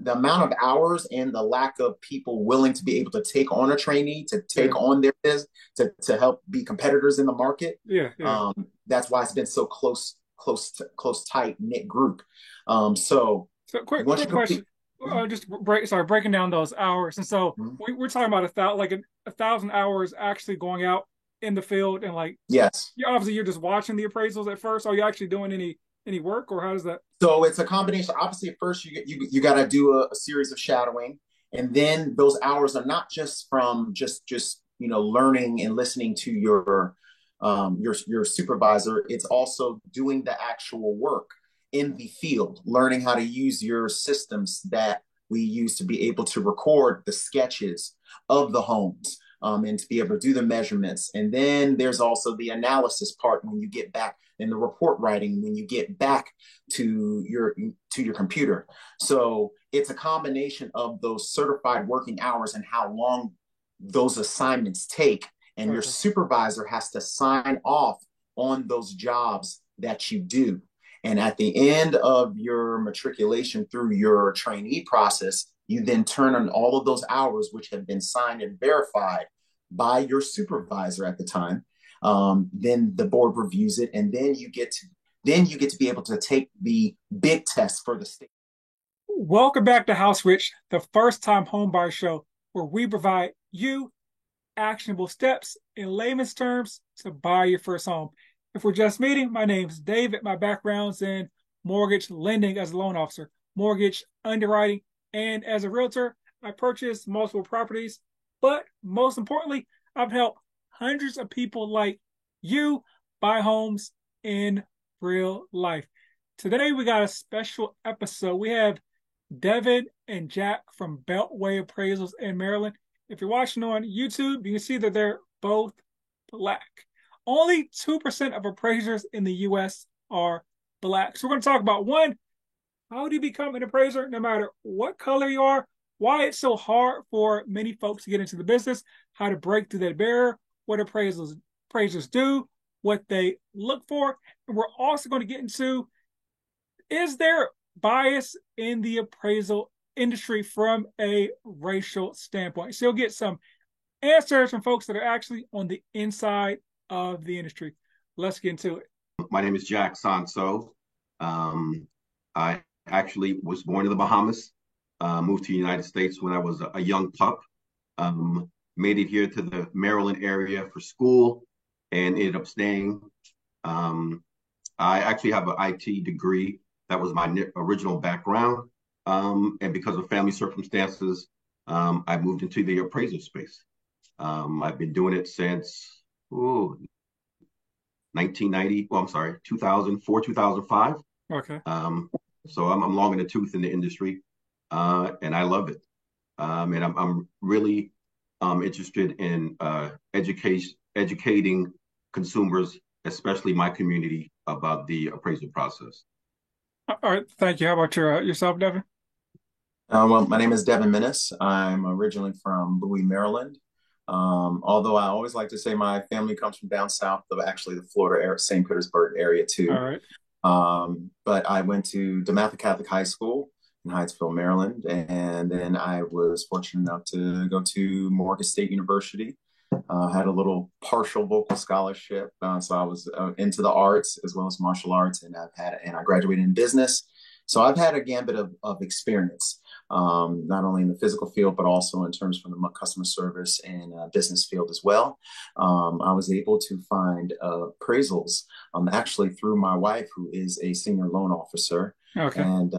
the amount of hours and the lack of people willing to be able to take on a trainee, to Yeah, take on their business, to help be competitors in the market. yeah, yeah. That's why it's been so close, tight knit group. So So once quick you complete, question. Breaking down those hours. And so we're talking about a thousand hours actually going out in the field and like, yes. obviously you're just watching the appraisals at first. Are you actually doing any work or how does that? So it's a combination. Obviously, at first you got to do a series of shadowing, and then those hours are not just from just learning and listening to your supervisor. It's also doing the actual work in the field, learning how to use your systems that we use to be able to record the sketches of the homes. And to be able to do the measurements. And then there's also the analysis part when you get back in the report writing, when you get back to your computer. So it's a combination of those certified working hours and how long those assignments take. And your Okay. supervisor has to sign off on those jobs that you do. And at the end of your matriculation through your trainee process, you then turn on all of those hours, which have been signed and verified by your supervisor at the time. Then the board reviews it, and then you get to be able to take the big test for the state. Welcome back to House Rich, the first time homebuyer show where we provide you actionable steps in layman's terms to buy your first home. If we're just meeting, my name's David. My background's in mortgage lending as a loan officer, mortgage underwriting, and as a realtor, I purchased multiple properties. But most importantly, I've helped hundreds of people like you buy homes in real life. Today, we got a special episode. We have Devin and Jack from Beltway Appraisals in Maryland. If you're watching on YouTube, you can see that they're both black. Only 2% of appraisers in the US are black. So we're going to talk about one, how do you become an appraiser no matter what color you are, why it's so hard for many folks to get into the business, how to break through that barrier, what appraisers do, what they look for. And we're also going to get into, is there bias in the appraisal industry from a racial standpoint? So you'll get some answers from folks that are actually on the inside of the industry. Let's get into it. My name is Jack Sanso. I actually was born in the Bahamas, moved to the United States when I was a young pup, made it here to the Maryland area for school and ended up staying. I actually have an IT degree. That was my original background. And because of family circumstances, I moved into the appraisal space. I've been doing it since 1990. Well, I'm sorry, 2004, 2005. Okay. So I'm long in the tooth in the industry, and I love it. And I'm really interested in educating consumers, especially my community, about the appraisal process. All right. Thank you. How about yourself, Devin? Well, my name is Devin Minnis. I'm originally from Bowie, Maryland. Although I always like to say my family comes from down south of actually the Florida area, St. Petersburg area All too. right. But I went to DeMatha Catholic High School in Hyattsville, Maryland, and then I was fortunate enough to go to Morgan State University. Had a little partial vocal scholarship, so I was into the arts as well as martial arts, and I graduated in business. So I've had a gambit of experience, not only in the physical field but also in terms from the customer service and business field as well. I was able to find appraisals actually through my wife, who is a senior loan officer, Okay. and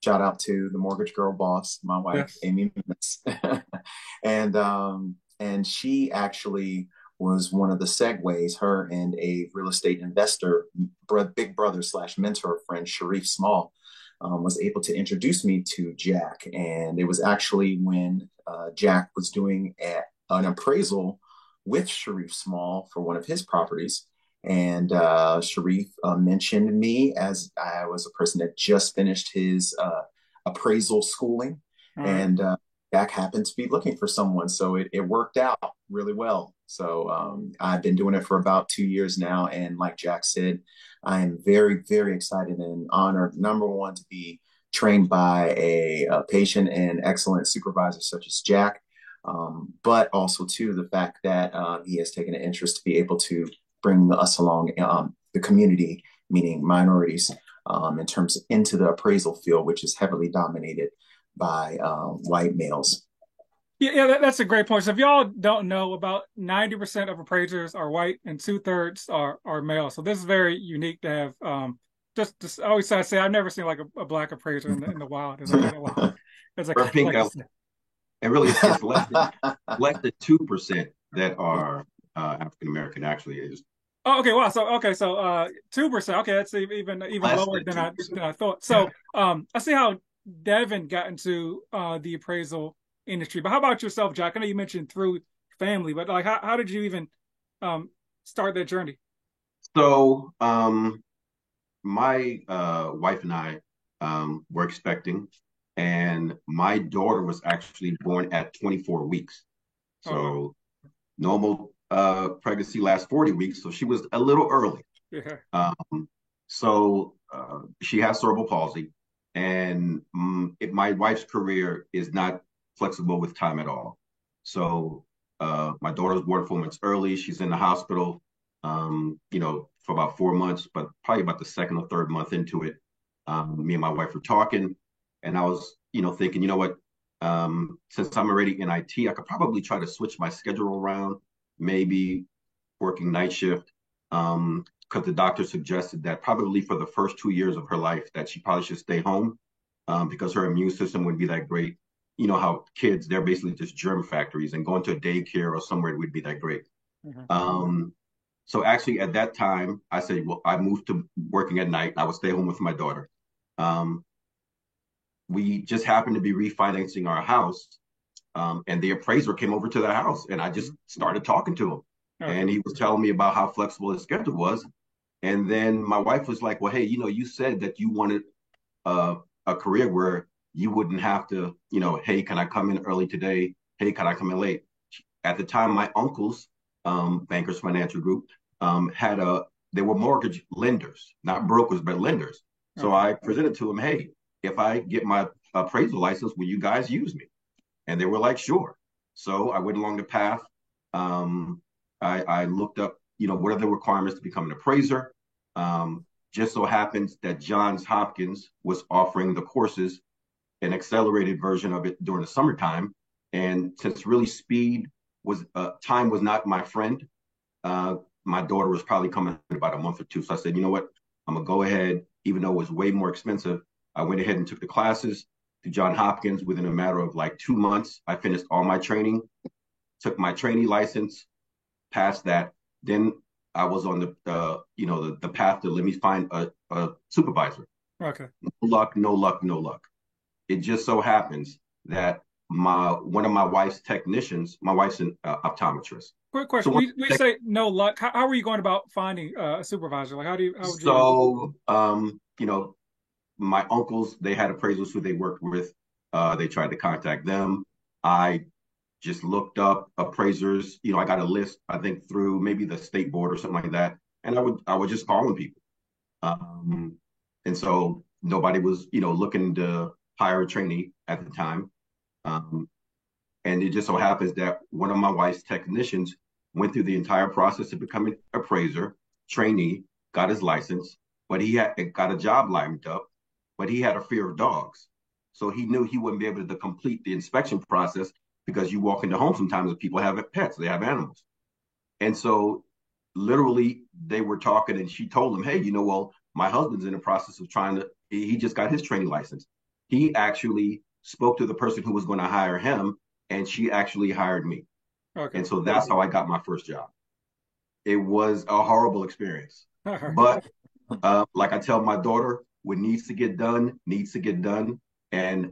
shout out to the mortgage girl boss, my wife, Yes. Amy Minnis. And she actually was one of the segues, her and a real estate investor, big brother slash mentor friend, Sharif Small, was able to introduce me to Jack. And it was actually when Jack was doing an appraisal with Sharif Small for one of his properties. And Sharif mentioned me as I was a person that just finished his appraisal schooling. All right. And Jack happened to be looking for someone. So it worked out really well. So I've been doing it for about 2 years now. And like Jack said, I am very, very excited and honored, number one, to be trained by a patient and excellent supervisor such as Jack, but also too the fact that he has taken an interest to be able to bring us along the community, meaning minorities, in terms of into the appraisal field, which is heavily dominated by white males. Yeah, that's a great point. So if y'all don't know, about 90% of appraisers are white and two-thirds are male. So this is very unique to have. Just I always say I've never seen like a black appraiser in the wild. It's like, wow, it's like Or pink, like and really it's less than 2% that are African American. Actually, is Oh, okay. Wow. So 2%. Okay, that's even less lower than than two I percent. thought. Yeah. So I see how Devin got into the appraisal industry. But how about yourself, Jack? I know you mentioned through family, but like how did you even um start that journey? So my wife and I were expecting, and my daughter was actually born at 24 weeks. Oh wow. So normal pregnancy lasts 40 weeks, so she was a little early. Yeah. So she has cerebral palsy, and my wife's career is not flexible with time at all. So my daughter was born 4 months early. She's in the hospital, for about 4 months, but probably about the second or third month into it, me and my wife were talking, and I was, thinking, you know what, since I'm already in IT, I could probably try to switch my schedule around, maybe working night shift. Because the doctor suggested that probably for the first 2 years of her life that she probably should stay home, because her immune system wouldn't be that great. You know how kids, they're basically just germ factories, and going to a daycare or somewhere would be that great. Mhm. So actually at that time, I said, well, I moved to working at night. I would stay home with my daughter. Um, we just happened to be refinancing our house, and the appraiser came over to the house, and I just started talking to him. Okay. And he was telling me about how flexible his schedule was. And then my wife was like, well, hey, you said that you wanted a, a career where you wouldn't have to, hey, can I come in early today? Hey, can I come in late? At the time, my uncles, Bankers Financial Group, had they were mortgage lenders, not brokers, but lenders. So Okay. I presented to them, hey, if I get my appraisal license, will you guys use me? And they were like, sure. So I went along the path. Um, I looked up, what are the requirements to become an appraiser? Just so happens that Johns Hopkins was offering the courses, an accelerated version of it during the summertime. And since really time was not my friend, uh, my daughter was probably coming in about a month or two. So I said, you know what? I'm going to go ahead, even though it was way more expensive. I went ahead and took the classes to Johns Hopkins within a matter of like 2 months. I finished all my training, took my trainee license, passed that. Then I was on the path to let me find a supervisor. Okay. No luck, no luck, no luck. It just so happens that one of my wife's technicians, my wife's an optometrist. Quick So question. one We say no luck. How are you going about finding a supervisor? Like how would you even so my uncles, they had appraisals who they worked with. They tried to contact them. I just looked up appraisers. I got a list, I think through maybe the state board or something like that. And I would just calling people. Um, and so nobody was, looking to hire a trainee at the time. Um, and it just so happens that one of my wife's technicians went through the entire process of becoming appraiser, trainee, got his license, but he had got a job lined up, but he had a fear of dogs. So he knew he wouldn't be able to complete the inspection process because you walk into homes sometimes and people have pets, they have animals. And so literally they were talking and she told him, hey, well, my husband's in the process of he just got his training license. He actually spoke to the person who was going to hire him, and she actually hired me. okay. And so that's how I got my first job. It was a horrible experience. But like I tell my daughter, what needs to get done needs to get done. And,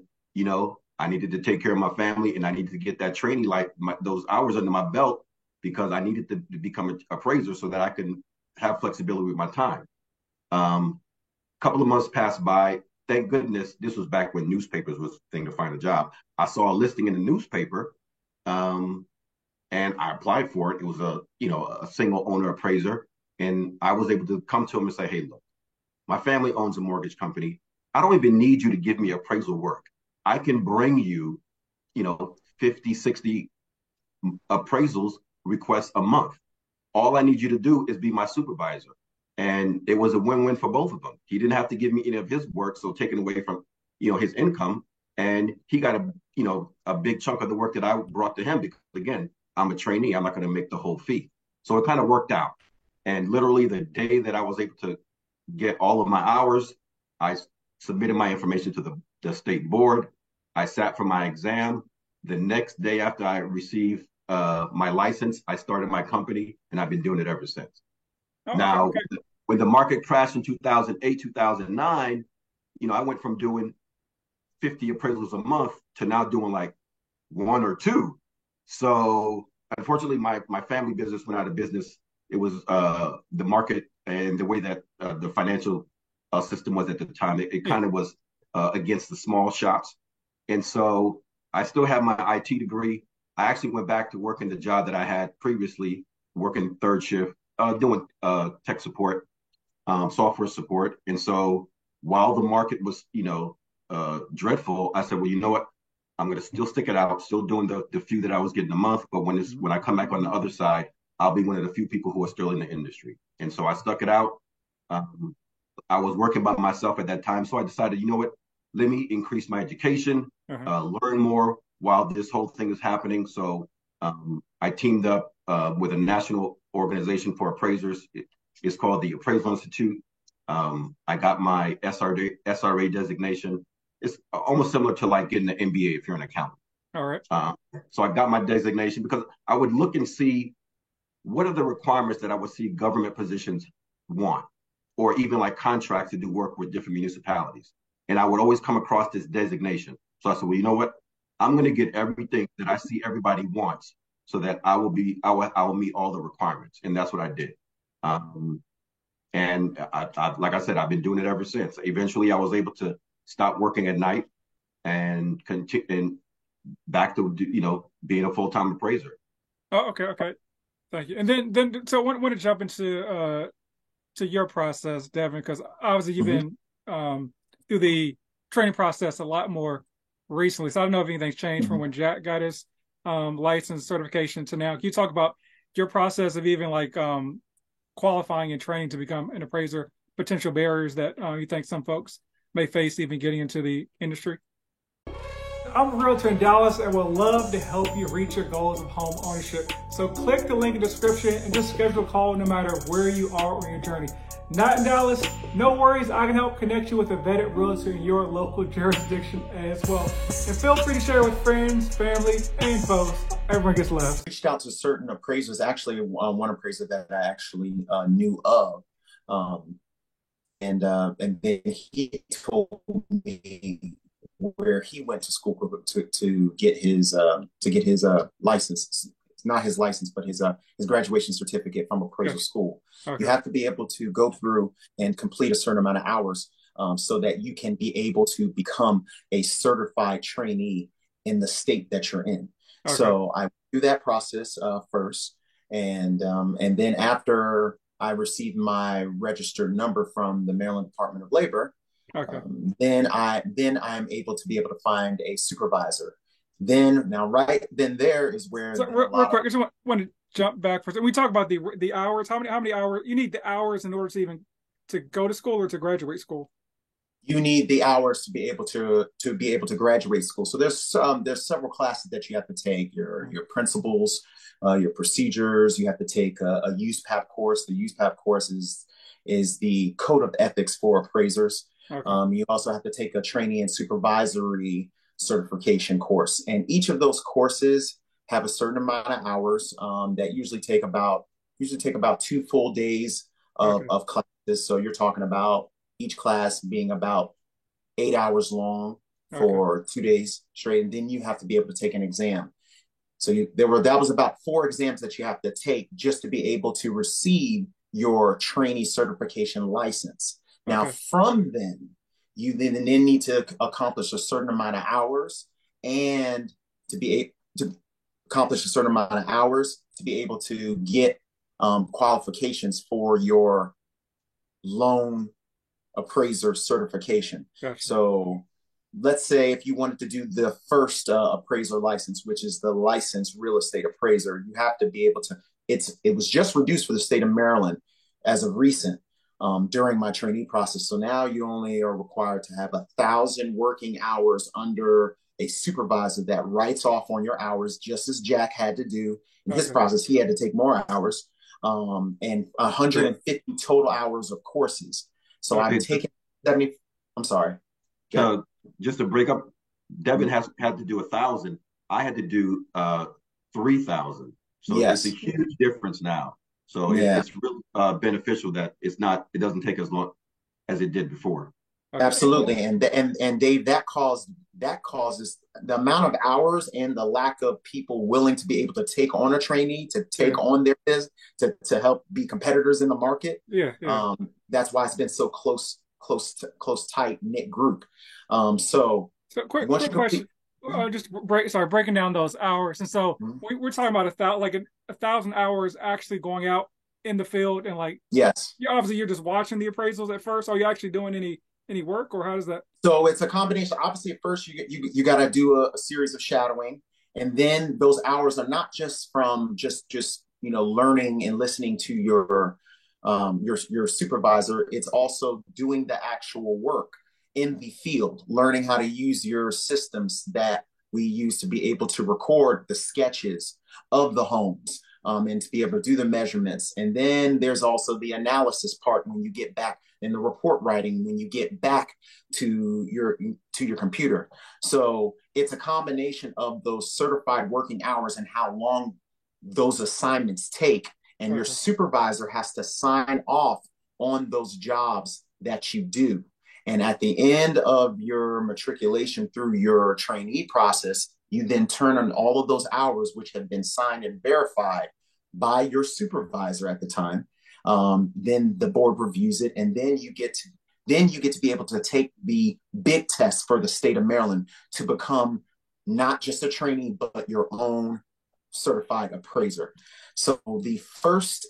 I needed to take care of my family, and I needed to get that training, like those hours under my belt, because I needed to become an appraiser so that I can have flexibility with my time. Couple of months passed by. Thank goodness this was back when newspapers was the thing to find a job. I saw a listing in the newspaper, um, and I applied for it. It was a single owner appraiser, and I was able to come to him and say, "Hey, look, my family owns a mortgage company. I don't even need you to give me appraisal work. I can bring you, 50, 60 appraisals requests a month. All I need you to do is be my supervisor. And it was a win-win for both of them. He didn't have to give me any of his work, so taken away from, his income. And he got a big chunk of the work that I brought to him because, again, I'm a trainee. I'm not going to make the whole fee. So it kind of worked out. And literally the day that I was able to get all of my hours, I submitted my information to the state board. I sat for my exam. The next day after I received my license, I started my company, and I've been doing it ever since. Oh, Now, okay. when the market crashed in 2008, 2009, I went from doing 50 appraisals a month to now doing like one or two. So unfortunately, my family business went out of business. It was the market and the way that the financial system was at the time. It kind of was against the small shops. And so I still have my IT degree. I actually went back to working the job that I had previously, working third shift, doing tech support, software support. And so while the market was, dreadful, I said, well, you know what? I'm going to still stick it out, still doing the few that I was getting a month. But when I come back on the other side, I'll be one of the few people who are still in the industry. And so I stuck it out. Um, I was working by myself at that time. So I decided, you know what? Let me increase my education, learn more while this whole thing is happening. So I teamed up with a national organization for appraisers. It's called the Appraisal Institute. I got my SRA designation. It's almost similar to like getting an MBA if you're an accountant. All right. So I got my designation because I would look and see what are the requirements that I would see government positions want, or even like contracts to do work with different municipalities. And I would always come across this designation. So I said, well, you know what? I'm going to get everything that I see everybody wants so that I will meet all the requirements. And that's what I did. And like I said, I've been doing it ever since. Eventually I was able to stop working at night and continue and back to, being a full-time appraiser. Oh, okay. Thank you. And then so I want to jump into to your process, Devin, because obviously you've been through the training process a lot more recently. So I don't know if anything's changed from when Jack got his license certification to now. Can you talk about your process of even like qualifying and training to become an appraiser, potential barriers that you think some folks may face even getting into the industry? I'm a realtor in Dallas and would love to help you reach your goals of home ownership. So click the link in the description and just schedule a call no matter where you are on your journey. Not in Dallas? No worries, I can help connect you with a vetted realtor in your local jurisdiction as well. And feel free to share with friends, family, and foes. Everyone gets love. Reached out to certain appraisers, actually one appraiser that I actually knew of. And then he told me where he went to school to get his license. It's not his license, but his graduation certificate from appraisal school. Okay. You have to be able to go through and complete a certain amount of hours so that you can be able to become a certified trainee in the state that you're in. Okay. So I do that process first, and then after I received my registered number from the Maryland Department of Labor. Okay. Then I'm able to find a supervisor. Right then there is where real quick, I just want to jump back for a second. We talk about the hours. How many hours you need the hours in order to even to go to school or to graduate school? You need the hours to be able to graduate school. So there's several classes that you have to take. Your principles, your procedures. You have to take a USPAP course. The USPAP course is the code of ethics for appraisers. Okay. You also have to take a training and supervisory certification course, and each of those courses have a certain amount of hours that usually take about 2 full days of classes. So you're talking about each class being about 8 hours long for 2 days straight, and then you have to be able to take an exam. So that was about 4 exams that you have to take just to be able to receive your trainee certification license. Now, from then, you then need to accomplish a certain amount of hours, and to be able to accomplish a certain amount of hours to be able to get qualifications for your loan appraiser certification. Gotcha. So let's say if you wanted to do the first appraiser license, which is the licensed real estate appraiser, you have to be able to. It was just reduced for the state of Maryland as of recent during my trainee process. So now you only are required to have 1,000 working hours under a supervisor that writes off on your hours, just as Jack had to do in his process. He had to take more hours and 150 total hours of courses. So I've taken 70. I'm sorry. Just to break up, Devin has had to do 1,000. I had to do 3,000. So yes. It's a huge difference now. So it's really beneficial that it doesn't take as long as it did before. Absolutely, and Dave, that causes the amount of hours and the lack of people willing to be able to take on a trainee, to take on their business, to help be competitors in the market. That's why it's been so close, tight knit group. So quick question. Breaking down those hours, and so we're talking about 1,000 hours actually going out in the field, and yes, obviously you're just watching the appraisals at first. Are you actually doing any work, or how does that? So it's a combination. Obviously, at first you got to do a series of shadowing, and then those hours are not just from just learning and listening to your supervisor. It's also doing the actual work in the field, learning how to use your systems that we use to be able to record the sketches of the homes and to be able to do the measurements. And then there's also the analysis part when you get back in the report writing, when you get back to your computer. So it's a combination of those certified working hours and how long those assignments take. And your supervisor has to sign off on those jobs that you do. And at the end of your matriculation through your trainee process, you then turn on all of those hours, which have been signed and verified by your supervisor at the time. Then the board reviews it, and then you get to be able to take the big test for the state of Maryland to become not just a trainee, but your own certified appraiser. So the first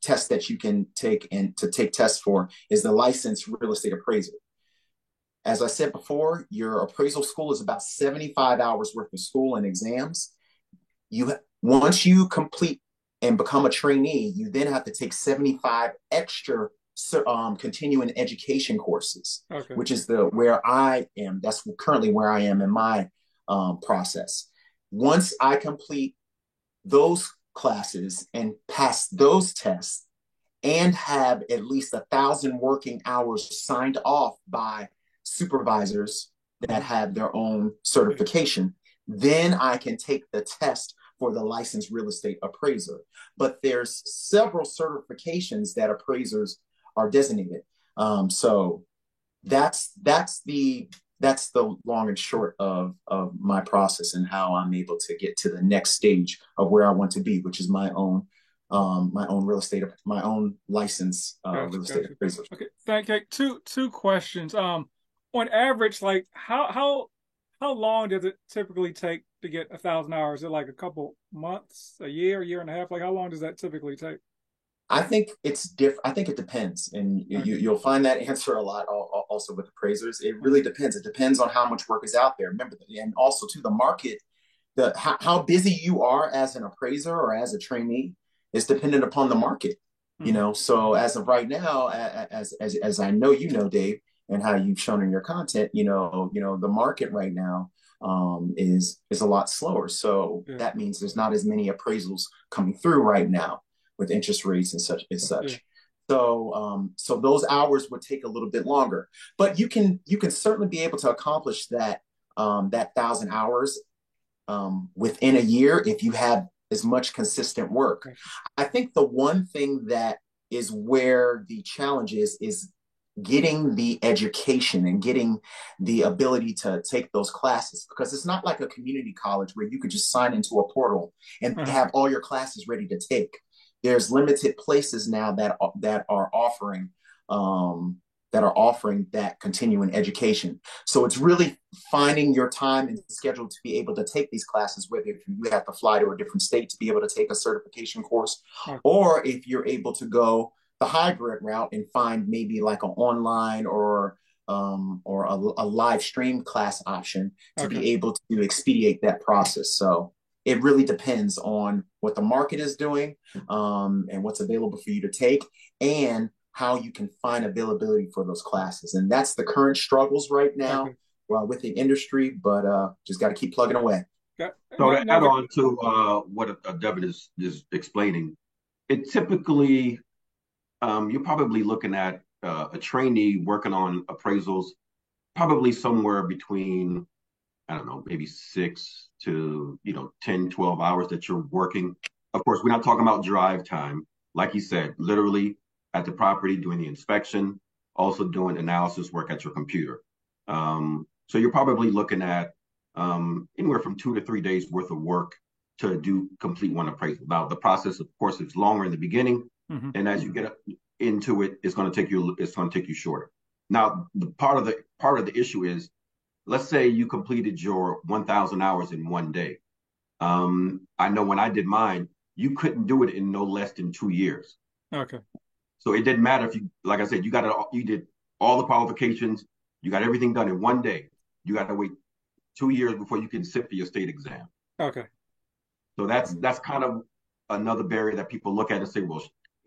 test that you can take and to take tests for is the licensed real estate appraiser. As I said before, your appraisal school is about 75 hours worth of school and exams. Once you complete and become a trainee, you then have to take 75 extra continuing education courses, which is where I am. That's currently where I am in my process. Once I complete those classes and pass those tests and have at least 1,000 working hours signed off by supervisors that have their own certification, then I can take the test for the licensed real estate appraiser. But there's several certifications that appraisers are designated. So that's the long and short of my process and how I'm able to get to the next stage of where I want to be, which is my own real estate, my own license real estate appraiser. Okay, thank you. Two questions. On average, how long does it typically take to get 1,000 hours? Is it like a couple months, a year and a half? How long does that typically take? I think it's different. I think it depends, and you'll find that answer a lot also with appraisers. It really depends. It depends on how much work is out there. Remember, and also to the market, how busy you are as an appraiser or as a trainee is dependent upon the market. So as of right now, as I know, Dave, and how you've shown in your content, the market right now is a lot slower. So that means there's not as many appraisals coming through right now with interest rates and such. So those hours would take a little bit longer, but you can certainly be able to accomplish that 1,000 hours within a year if you have as much consistent work. I think the one thing that is where the challenge is getting the education and getting the ability to take those classes, because it's not like a community college where you could just sign into a portal and have all your classes ready to take. There's limited places now that are offering that continuing education. So it's really finding your time and schedule to be able to take these classes, whether if you have to fly to a different state to be able to take a certification course, or if you're able to go the hybrid route and find maybe like an online or a live stream class option to Okay. be able to expedite that process. So it really depends on what the market is doing, and what's available for you to take, and how you can find availability for those classes. And that's the current struggles right now, Okay. with the industry, but just got to keep plugging away. Got So to add another. on to what Devin is explaining, it typically you're probably looking at a trainee working on appraisals, probably somewhere between, I don't know, maybe 6 to 10, 12 hours that you're working. Of course, we're not talking about drive time. Like you said, literally at the property doing the inspection, also doing analysis work at your computer. So you're probably looking at anywhere from 2 to 3 days worth of work to do complete one appraisal. Now, the process, of course, is longer in the beginning, Mm-hmm. and as you get into it, it's going to take you shorter. Now, the part of the issue is, let's say you completed your 1,000 hours in one day. I know when I did mine, you couldn't do it in no less than 2 years. Okay. So it didn't matter if you, like I said, you did all the qualifications, you got everything done in one day. You got to wait 2 years before you can sit for your state exam. Okay. So that's kind of another barrier that people look at and say, well,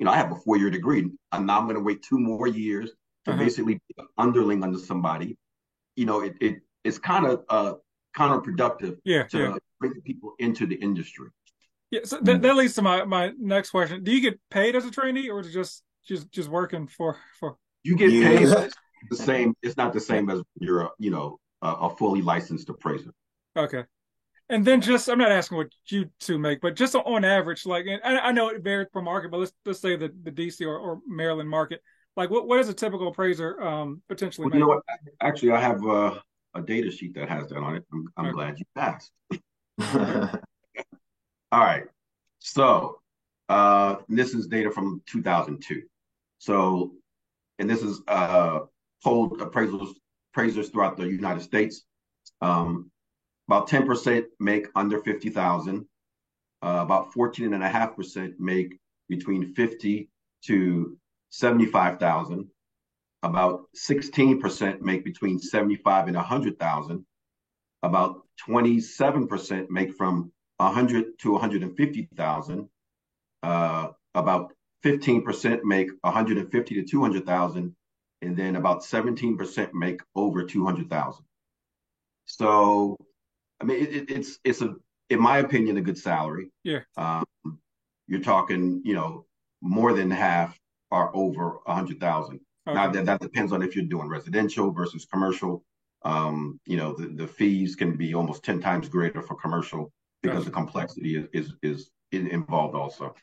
I have a 4-year degree, and now I'm going to wait 2 more years to basically be an underling under somebody. It's kind of counterproductive to bring people into the industry. Yeah, so that leads to my next question. Do you get paid as a trainee, or is it just working for? You get paid, but it's the same. It's not the same as you're a fully licensed appraiser. Okay. And then I'm not asking what you two make, but just on average, like, and I know it varies per market, but let's say the DC or Maryland market, like what does a typical appraiser potentially Well, make? you know what? Actually, I have a data sheet that has that on it. I'm glad you asked. All right. So this is data from 2002. So, and this is polled appraisers throughout the United States. About 10% make under 50,000. About 14.5% make between 50 to 75,000. About 16% make between 75 and 100,000. About 27% make from 100 to 150,000. About 15% make 150 to 200,000, and then about 17% make over 200,000. So, I mean, it's in my opinion, a good salary. Yeah. You're talking, more than half are over 100,000. Okay. Now that depends on if you're doing residential versus commercial. The fees can be almost 10 times greater for commercial because the complexity is involved also.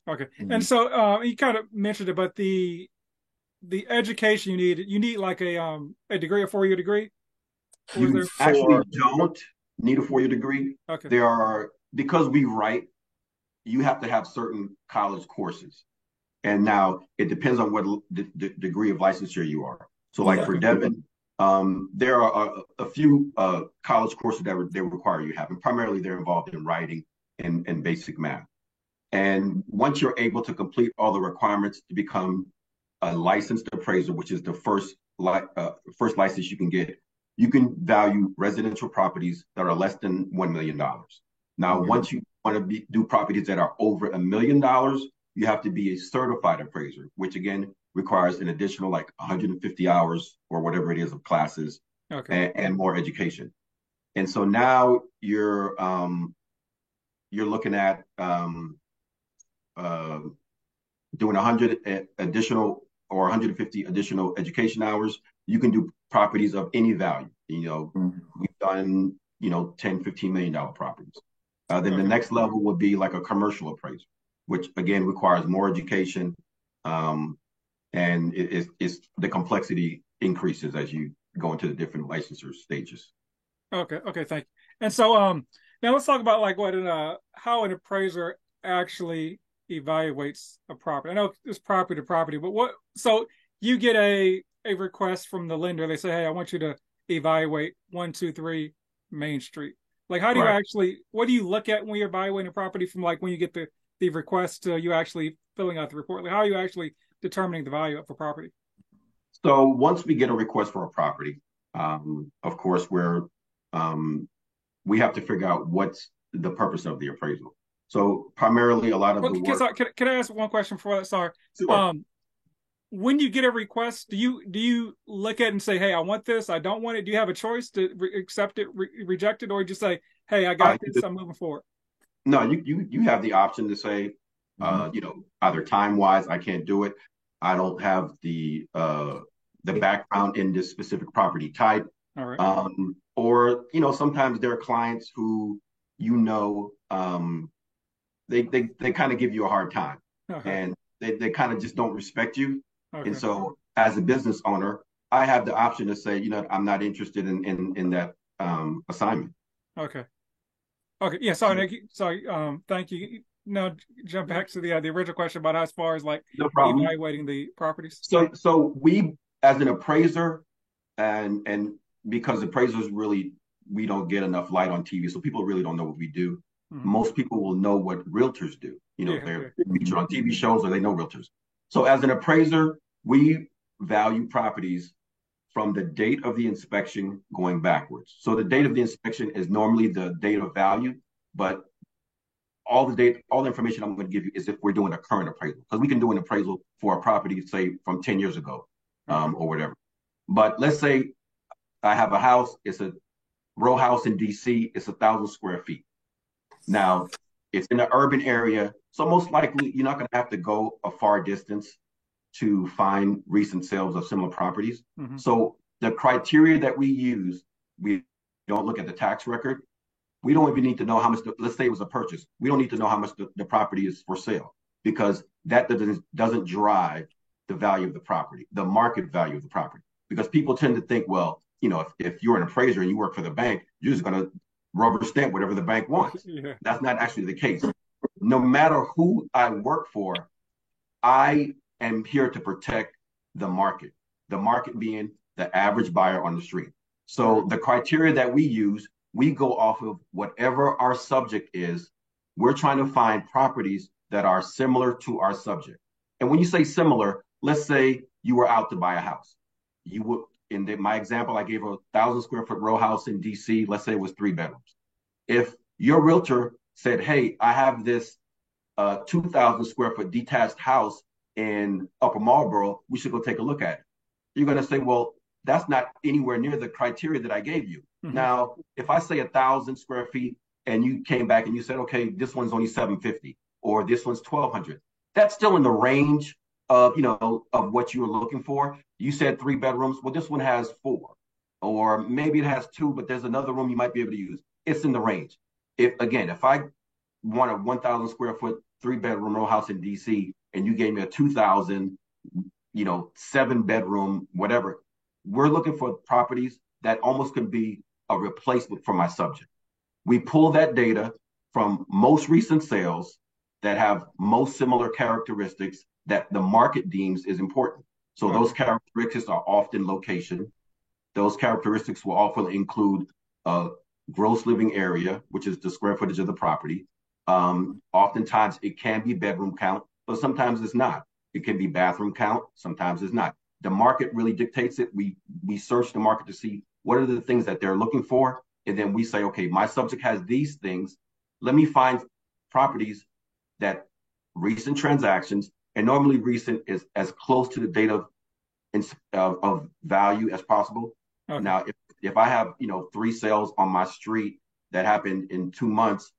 Okay. And so you kind of mentioned it, but the education you need like a degree, a 4-year degree? You actually don't need a 4-year degree. Okay. Because we write, you have to have certain college courses. And now it depends on what the degree of licensure you are. So like for Devin, there are a few college courses that they require you have, and primarily they're involved in writing and basic math. And once you're able to complete all the requirements to become a licensed appraiser, which is the first license you can get, you can value residential properties that are less than $1 million. Now, once you want to do properties that are over $1 million, you have to be a certified appraiser, which again requires an additional like 150 hours or whatever it is of classes and more education. And so now you're looking at doing 100 additional or 150 additional education hours. You can do properties of any value. We've done, $10, $15 million properties. Then the next level would be like a commercial appraiser, which again requires more education. And it's the complexity increases as you go into the different licensure stages. Okay, thank you. And so now let's talk about like how an appraiser actually evaluates a property. I know it's property to property, but so you get a request from the lender. They say, hey, I want you to evaluate 123 Main Street. Like, how do you what do you look at when you're evaluating a property from like when you get the request to you actually filling out the report? Like, how are you actually determining the value of a property? So once we get a request for a property, of course, we have to figure out what's the purpose of the appraisal. So primarily, a lot of the work. Can I ask one question before that? Sorry. Sure. When you get a request, do you look at it and say, "Hey, I want this. I don't want it"? Do you have a choice to accept it, reject it, or you just say, "Hey, I got this. I'm moving forward"? No, you have the option to say, either time wise, I can't do it. I don't have the background in this specific property type. All right. Or sometimes there are clients who they kind of give you a hard time, and they kind of just don't respect you. Okay. And so as a business owner, I have the option to say, I'm not interested in that assignment. Okay. Okay. Yeah. Sorry. Sorry. Thank you. Now jump back to the original question about as far as like No problem. evaluating the properties. So we, as an appraiser, and because appraisers really, we don't get enough light on TV, so people really don't know what we do. Mm-hmm. Most people will know what realtors do. They're featured on TV shows, or they know realtors. So as an appraiser, we value properties from the date of the inspection going backwards. So the date of the inspection is normally the date of value, but all the information I'm going to give you is if we're doing a current appraisal, because we can do an appraisal for a property, say from 10 years ago, or whatever. But let's say I have a house, it's a row house in DC, it's 1,000 square feet. Now, it's in an urban area, so most likely you're not going to have to go a far distance to find recent sales of similar properties. Mm-hmm. So the criteria that we use, we don't look at the tax record. We don't even need to know how much, let's say it was a purchase. We don't need to know how much the property is for sale, because that doesn't drive the value of the property, the market value of the property. Because people tend to think, well, if you're an appraiser and you work for the bank, you're just going to rubber stamp whatever the bank wants. Yeah. That's not actually the case. No matter who I work for, I am here to protect the market being the average buyer on the street. So the criteria that we use, we go off of whatever our subject is. We're trying to find properties that are similar to our subject. And when you say similar, let's say you were out to buy a house. You would, in my example, I gave a 1,000 square foot row house in DC. Let's say it was 3 bedrooms. If your realtor said, "Hey, I have this 2,000 square foot detached house in Upper Marlboro, we should go take a look at it," you're going to say, "Well, that's not anywhere near the criteria that I gave you." Mm-hmm. Now, if I say 1,000 square feet and you came back and you said, "Okay, this one's only 750 or this one's 1,200, that's still in the range of what you were looking for. You said 3 bedrooms. Well, this one has 4, or maybe it has 2, but there's another room you might be able to use. It's in the range. If I want a 1,000 square foot 3 bedroom row house in DC and you gave me a 2,000, 7 bedroom, whatever, we're looking for properties that almost can be a replacement for my subject. We pull that data from most recent sales that have most similar characteristics that the market deems is important. So those characteristics are often location. Those characteristics will often include gross living area, which is the square footage of the property. Oftentimes it can be bedroom count, but sometimes it's not. It can be bathroom count, sometimes it's not. The market really dictates it. We search the market to see what are the things that they're looking for, and then we say, okay, my subject has these things. Let me find properties that recent transactions, and normally recent is as close to the date of value as possible. Okay. Now, if I have 3 sales on my street that happened in 2 months,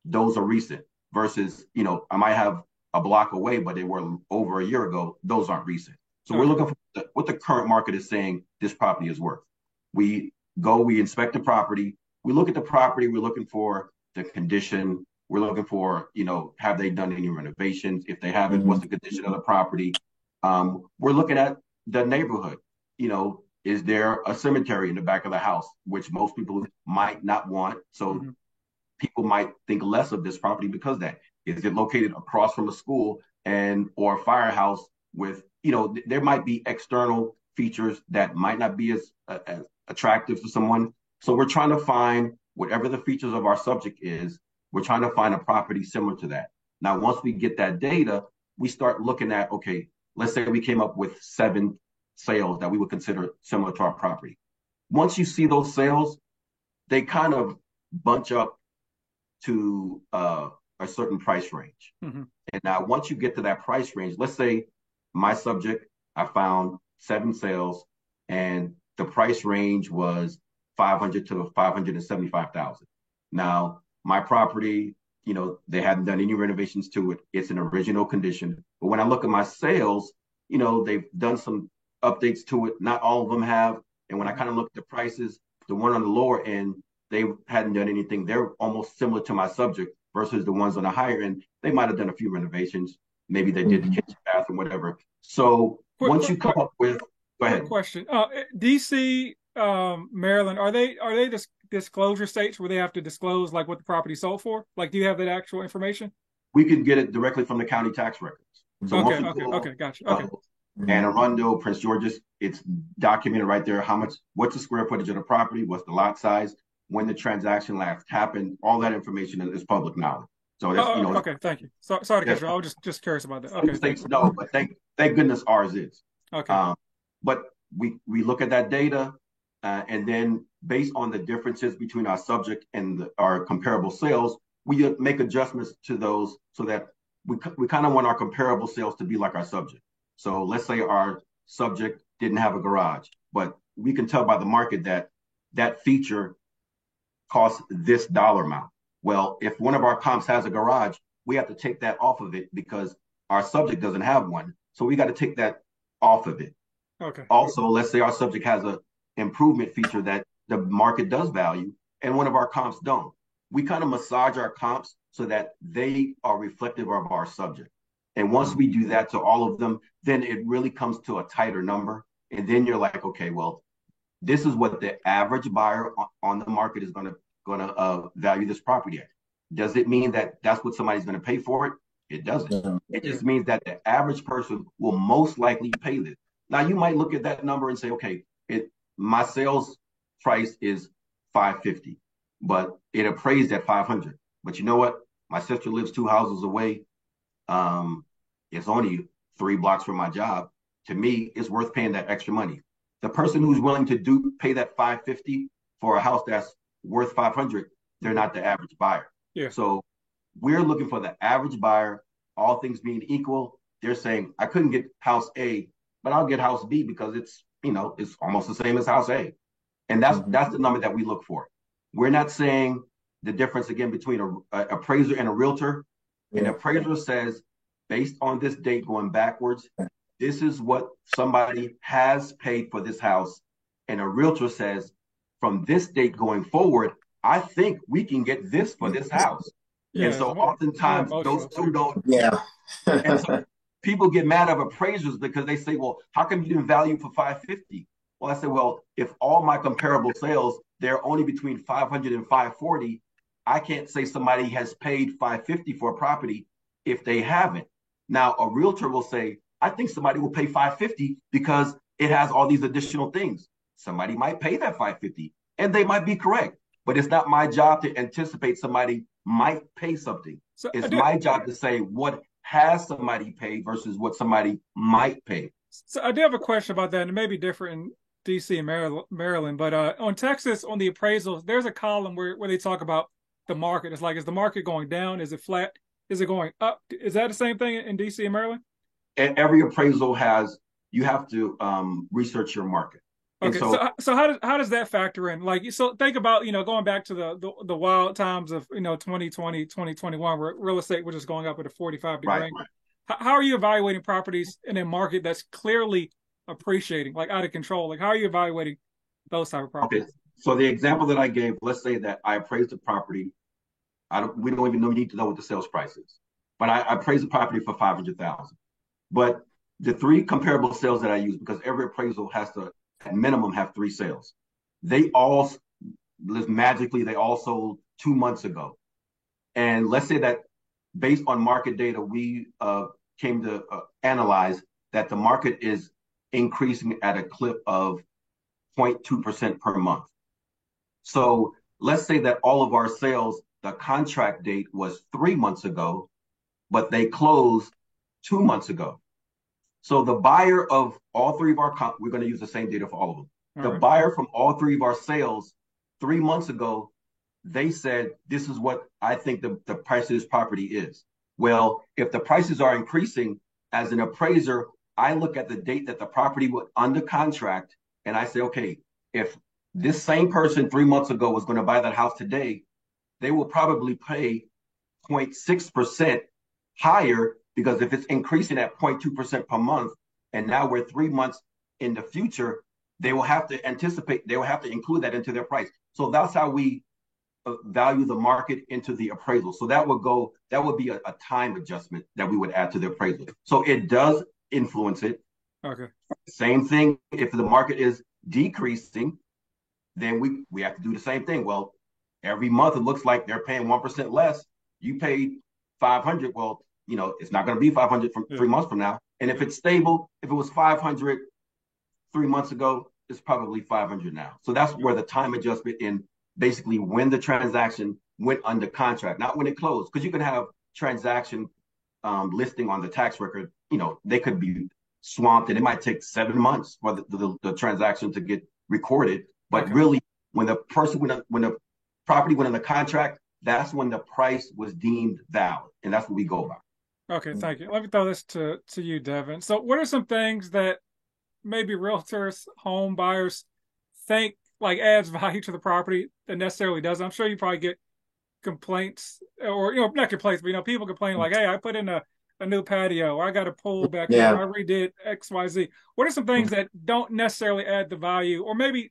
those are recent. Versus I might have a block away, but they were over a year ago. Those aren't recent. So we're looking for what the current market is saying this property is worth. We inspect the property. We look at the property. We're looking for the condition. We're looking for, have they done any renovations? If they haven't, mm-hmm. What's the condition of the property? We're looking at the neighborhood. Is there a cemetery in the back of the house, which most people might not want? So mm-hmm. People might think less of this property because of that. Is it located across from a school or a firehouse with, there might be external features that might not be as attractive to someone. So we're trying to find whatever the features of our subject is. We're trying to find a property similar to that. Now, once we get that data, we start looking at, okay, let's say we came up with 7 sales that we would consider similar to our property. Once you see those sales, they kind of bunch up to a certain price range. Mm-hmm. And now once you get to that price range, let's say my subject, I found 7 sales and the price range was 500 to 575,000. Now my property, they hadn't done any renovations to it. It's in original condition. But when I look at my sales, they've done some updates to it. Not all of them have. And when I kind of look at the prices, the one on the lower end, they hadn't done anything. They're almost similar to my subject versus the ones on the higher end. They might have done a few renovations. Maybe they did the kitchen, bathroom, whatever. So once you come up with, go ahead. Quick question. DC, Maryland, are they disclosure states where they have to disclose like what the property sold for? Like, do you have that actual information? We could get it directly from the county tax records. So okay, gotcha. Okay. Anne Arundel, Prince George's, it's documented right there. What's the square footage of the property? What's the lot size? When the transaction last happened? All that information is public knowledge. So that's, okay, thank you. Sorry to cut you. I was just curious about that. Okay. States no, but thank goodness ours is. Okay. But we look at that data, and then based on the differences between our subject and our comparable sales, we make adjustments to those so that we kind of want our comparable sales to be like our subject. So let's say our subject didn't have a garage, but we can tell by the market that that feature costs this dollar amount. Well, if one of our comps has a garage, we have to take that off of it because our subject doesn't have one. So we got to take that off of it. Okay. Also, let's say our subject has a improvement feature that the market does value and one of our comps don't. We kind of massage our comps so that they are reflective of our subject. And once we do that to all of them, then it really comes to a tighter number. And then you're like, okay, well, this is what the average buyer on the market is going to value this property at. Does it mean that that's what somebody's going to pay for it? It doesn't. Yeah. It just means that the average person will most likely pay this. Now, you might look at that number and say, okay, my sales price is $550, but it appraised at $500. But you know what? My sister lives 2 houses away. It's only 3 blocks from my job. To me, it's worth paying that extra money. The person who's willing to pay that $550 for a house that's worth $500, they're not the average buyer. Yeah. So we're looking for the average buyer. All things being equal, they're saying I couldn't get house A, but I'll get house B because it's almost the same as house A, and that's the number that we look for. We're not saying the difference again between an appraiser and a realtor. Yeah. An appraiser says, based on this date going backwards, this is what somebody has paid for this house. And a realtor says, from this date going forward, I think we can get this for this house. Yeah. And so oftentimes those two don't. Yeah. And so people get mad at appraisers because they say, well, how come you didn't value for $550? Well, I said, well, if all my comparable sales, they're only between $500 and $540, I can't say somebody has paid $550 for a property if they haven't. Now, a realtor will say, I think somebody will pay $550 because it has all these additional things. Somebody might pay that $550, and they might be correct. But it's not my job to anticipate somebody might pay something. So it's my job to say what has somebody paid versus what somebody might pay. So I do have a question about that, and it may be different in DC and Maryland, but on Texas, on the appraisals, there's a column where they talk about the market. It's like, is the market going down? Is it flat? Is it going up? Is that the same thing in DC and Maryland? And every appraisal you have to research your market. Okay, so how does that factor in? Like, so think about, going back to the wild times of, 2020, 2021, where real estate was just going up at a 45-degree range. Right. How are you evaluating properties in a market that's clearly appreciating, like out of control? Like, how are you evaluating those type of properties? Okay, so the example that I gave, let's say that I appraised the property. We don't even need to know what the sales price is, but I appraised the property for $500,000. But the 3 comparable sales that I use, because every appraisal has to at minimum have 3 sales. They all sold 2 months ago. And let's say that based on market data, we came to analyze that the market is increasing at a clip of 0.2% per month. So let's say that all of our sales, the contract date was 3 months ago, but they closed 2 months ago. So the buyer of all three of our, we're going to use the same data for all of them. The buyer from all three of our sales 3 months ago, they said, this is what I think the price of this property is. Well, if the prices are increasing, as an appraiser, I look at the date that the property was under contract, and I say, okay, if this same person 3 months ago was going to buy that house today, they will probably pay 0.6% higher, because if it's increasing at 0.2% per month, and now we're 3 months in the future, they will have to anticipate, they will have to include that into their price. So that's how we value the market into the appraisal. So that would be a time adjustment that we would add to the appraisal. So it does influence it. Okay. Same thing, if the market is decreasing, then we have to do the same thing. Well, every month it looks like they're paying 1% less. You paid 500. Well, it's not going to be 500 from 3 months from now. And if it's stable, if it was 500 3 months ago, it's probably 500 now. So that's where the time adjustment in basically when the transaction went under contract, not when it closed, because you can have transaction listing on the tax record. They could be swamped, and it might take 7 months for the transaction to get recorded. But really, when the property went under contract, that's when the price was deemed valid, and that's what we go by. Okay, thank you. Let me throw this to you, Devin. So what are some things that maybe realtors, home buyers think like adds value to the property that necessarily doesn't? I'm sure you probably get complaints, or not complaints, but people complain like, hey, I put in a new patio, or I got a pool back there, I redid XYZ. What are some things that don't necessarily add the value, or maybe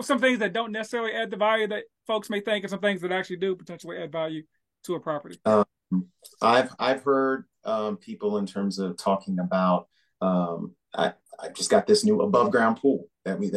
some things that don't necessarily add the value that folks may think, and some things that actually do potentially add value to a property? I've heard people in terms of talking about I just got this new above ground pool that we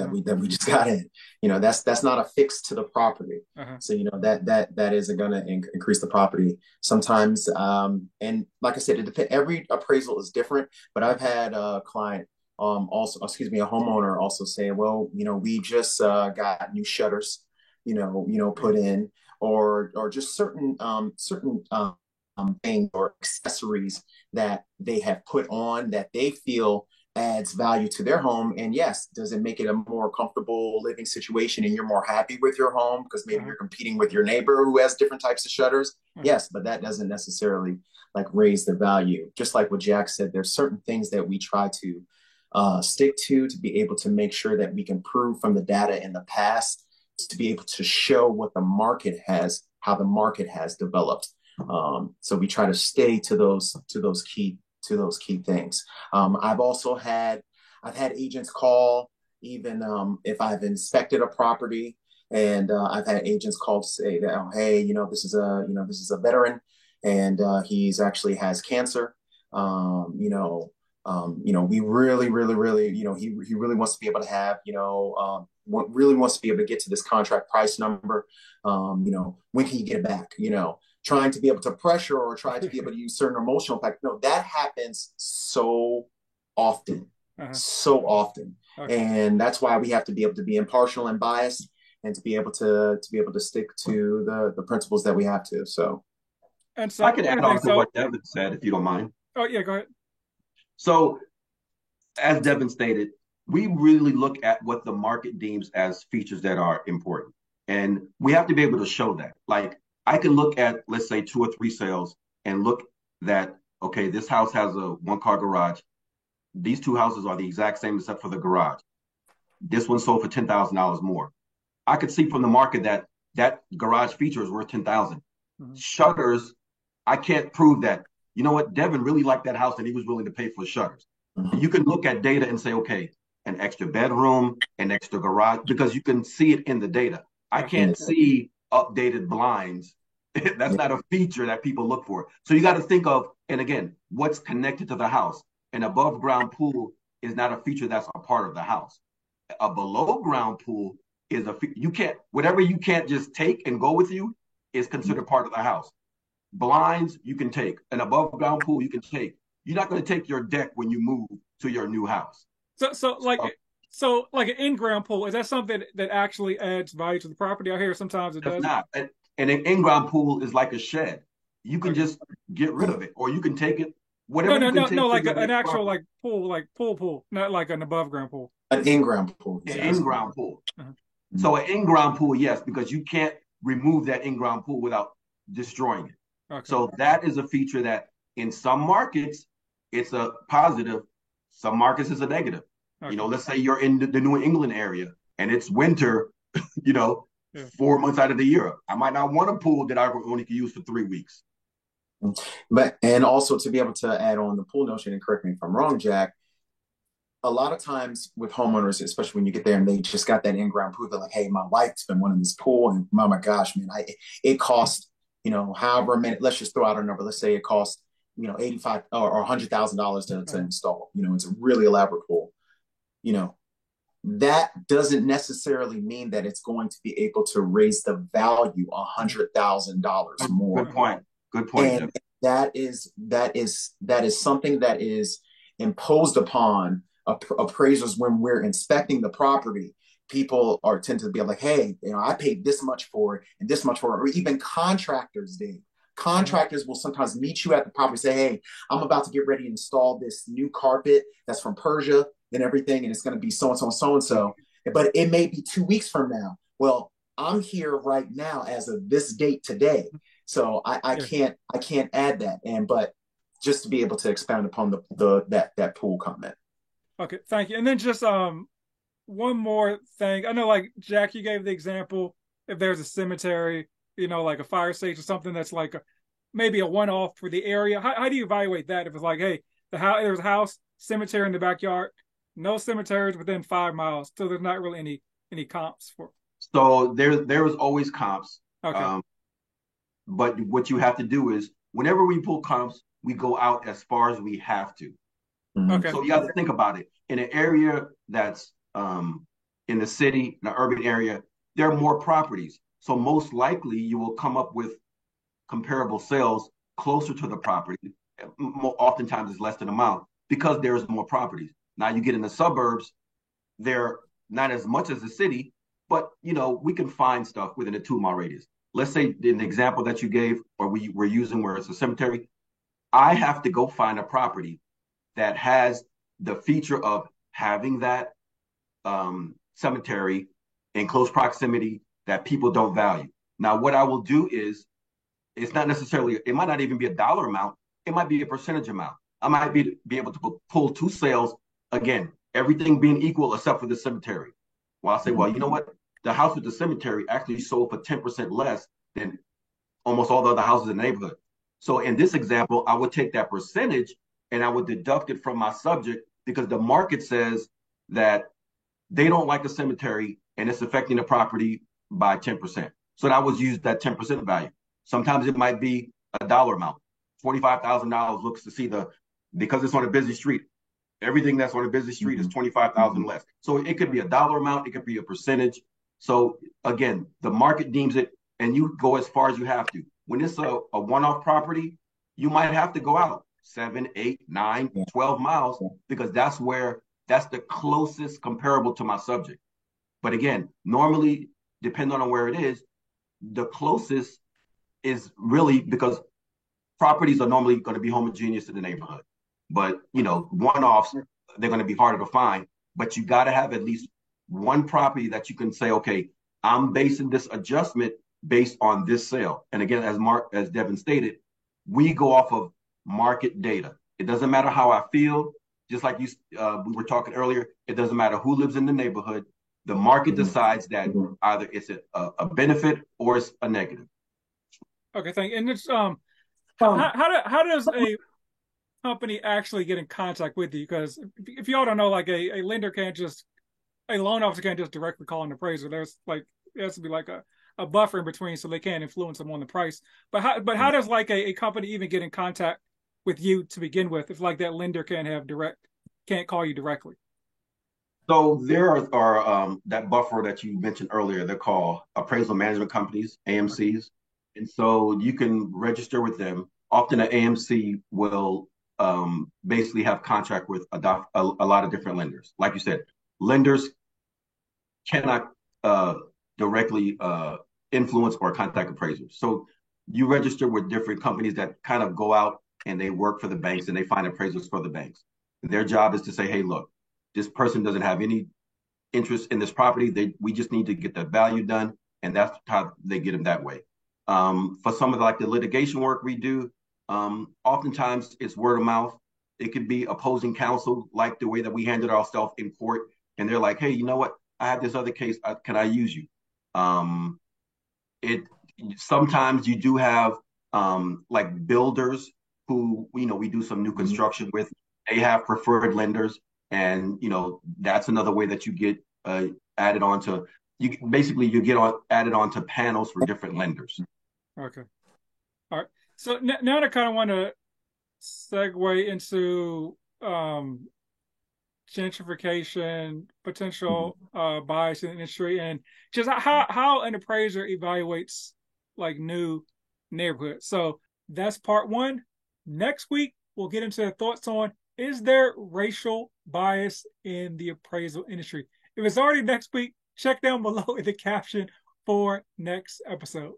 just got in. That's not a fix to the property. So that isn't going to increase the property sometimes. And like I said, every appraisal is different. But I've had a client a homeowner also say, well, we just got new shutters, put in, or just certain things or accessories that they have put on that they feel adds value to their home. And yes, does it make it a more comfortable living situation and you're more happy with your home because maybe you're competing with your neighbor who has different types of shutters? Yes, but that doesn't necessarily raise the value. Just like what Jack said, there's certain things that we try to stick to be able to make sure that we can prove from the data in the past to be able to show what the market has, how the market has developed. So we try to stay to those key things. I've had agents call, even if I've inspected a property, and I've had agents call to say that, oh, hey, this is a veteran, and he's actually has cancer. We really, really, really, he really wants to be able to have, really wants to be able to get to this contract price number. When can you get it back? Trying to be able to pressure or trying to be able to use certain emotional impact. No, that happens so often, and that's why we have to be able to be impartial and biased, and to be able to stick to the principles that we have to. So, and so I can add on to what Devin said, if you don't mind. Oh yeah, go ahead. So, as Devin stated, we really look at what the market deems as features that are important, and we have to be able to show that. Like, I can look at, let's say, 2 or 3 sales and look that, okay, this house has a 1-car garage. These 2 houses are the exact same except for the garage. This one sold for $10,000 more. I could see from the market that garage feature is worth $10,000. Shutters, I can't prove that. You know what? Devin really liked that house and he was willing to pay for shutters. You can look at data and say, okay, an extra bedroom, an extra garage, because you can see it in the data. I can't see updated blinds. That's not a feature that people look for. So you got to think of, and again, what's connected to the house. An above ground pool is not a feature that's a part of the house. A below ground pool is whatever you can't just take and go with you is considered part of the house. Blinds you can take. An above ground pool you can take. You're not going to take your deck when you move to your new house. So like an in-ground pool, is that something that actually adds value to the property? I hear sometimes it does not. And an in-ground pool is like a shed. You can just get rid of it, or you can take it whatever you can take no, to like your an next actual property. like pool, not like an above ground pool. An in-ground pool. An in-ground pool. Uh-huh. So an in-ground pool, yes, because you can't remove that in-ground pool without destroying it. Okay. So that is a feature that in some markets it's a positive, some markets is a negative. Okay. You know, let's say you're in the New England area and it's winter, you know, Yeah. 4 months out of the year. I might not want a pool that I only can use for 3 weeks. But and also to be able to add on the pool notion, and correct me if I'm wrong, Jack, a lot of times with homeowners, especially when you get there and they just got that in-ground pool, they're like, "Hey, my wife's been wanting this pool, and oh my gosh, man, it costs, you know, however many. Let's just throw out a number. Let's say it costs, you know, 85 or $100,000 to install. You know, it's a really elaborate pool. You know, that doesn't necessarily mean that it's going to be able to raise the value $100,000 more. Good point. Good point. And that is something that is imposed upon appraisers when we're inspecting the property. People are tend to be like, hey, you know, I paid this much for it and this much for it, or even contractors did. Contractors will sometimes meet you at the property and say, hey, I'm about to get ready to install this new carpet that's from Persia and everything, and it's going to be so and so and so and so. But it may be 2 weeks from now. Well, I'm here right now as of this date today. So I can't add that. But just to be able to expound upon that pool comment. Okay, thank you. And then just one more thing. I know, like Jack, you gave the example if there's a cemetery, you know, like a fire station or something that's like maybe a one-off for the area. How do you evaluate that? If it's like, hey, there's a house, cemetery in the backyard, no cemeteries within 5 miles, so there's not really any comps for. So there's always comps. Okay. But what you have to do is whenever we pull comps, we go out as far as we have to. Okay. So you have to think about it. In an area that's in the city, in an urban area, there are more properties. So most likely you will come up with comparable sales closer to the property. Oftentimes it's less than amount because there's more properties. Now you get in the suburbs, they're not as much as the city, but you know, we can find stuff within a 2-mile radius. Let's say in the example that you gave, or we were using where it's a cemetery, I have to go find a property that has the feature of having that cemetery in close proximity that people don't value. Now, what I will do is, it's not necessarily, it might not even be a dollar amount, it might be a percentage amount. I might be able to pull 2 sales, again, everything being equal except for the cemetery. Well, I'll say, well, you know what? The house with the cemetery actually sold for 10% less than almost all the other houses in the neighborhood. So in this example, I would take that percentage and I would deduct it from my subject because the market says that they don't like the cemetery and it's affecting the property by 10%. So I would use that 10% value. Sometimes it might be a dollar amount. $25,000 looks to see because it's on a busy street. Everything that's on a busy street is 25,000 less. So it could be a dollar amount, it could be a percentage. So again, the market deems it, and you go as far as you have to. When it's a one-off property, you might have to go out 7, 8, 9, 12 miles because that's the closest comparable to my subject. But again, normally, depending on where it is, the closest is really because properties are normally going to be homogeneous in the neighborhood. But, you know, one-offs, they're going to be harder to find. But you got to have at least one property that you can say, okay, I'm basing this adjustment based on this sale. And again, as Devin stated, we go off of market data. It doesn't matter how I feel. Just like we were talking earlier, it doesn't matter who lives in the neighborhood. The market decides that either it's a benefit or it's a negative. Okay, thank you. And it's how does a company actually get in contact with you? Because if y'all don't know, like a loan officer can't just directly call an appraiser. There's like, it has to be like a buffer in between so they can't influence them on the price. But how does like a company even get in contact with you to begin with if like that lender can't call you directly? So there are that buffer that you mentioned earlier, they're called appraisal management companies, AMCs. And so you can register with them. Often an AMC will basically have contract with a lot of different lenders. Like you said, lenders cannot directly influence or contact appraisers. So you register with different companies that kind of go out and they work for the banks and they find appraisals for the banks. And their job is to say, hey, look, this person doesn't have any interest in this property. We just need to get the value done, and that's how they get them that way. For some of the litigation work we do, oftentimes it's word of mouth. It could be opposing counsel, like the way that we handled ourselves in court, and they're like, hey, you know what? I have this other case. Can I use you? It sometimes you do have builders who we do some new construction with. They have preferred lenders, and that's another way that you get added onto. You get added onto panels for different lenders. Okay. All right. So now I kind of want to segue into gentrification, potential bias in the industry, and just how an appraiser evaluates new neighborhoods. So that's part one. Next week, we'll get into thoughts on, is there racial bias in the appraisal industry? If it's already next week, check down below in the caption for next episode.